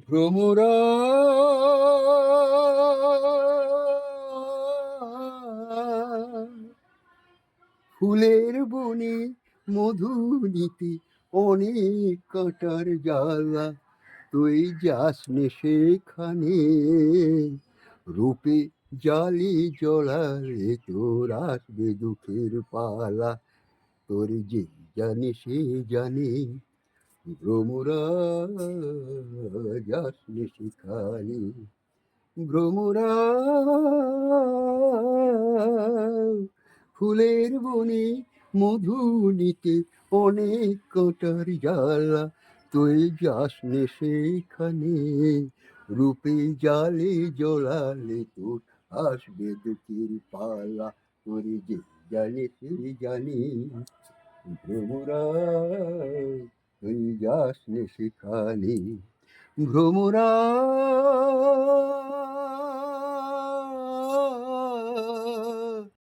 ভ্রমরা ফুলের বনে মধু নিতে অনেক কাঁটার জ্বালা, তুই যাস নে সেখানে, রূপে জালি জড়ালে তোর আসবে দুঃখের পালা, তোর যে জানে সে জানে, ভ্রমরা যাস নে সেখানে, ভ্রমরা ফুলের বনে মধু নিতে অনেক কাঁটার জ্বালা, তুই যাস নে সেখানে, রূপে জালে জড়ালে তোর আসবে দুঃখের পালা, তোর যে জানে সে জানে, ভ্রমরা তুই যাস নে সেখানে, ভ্রমরা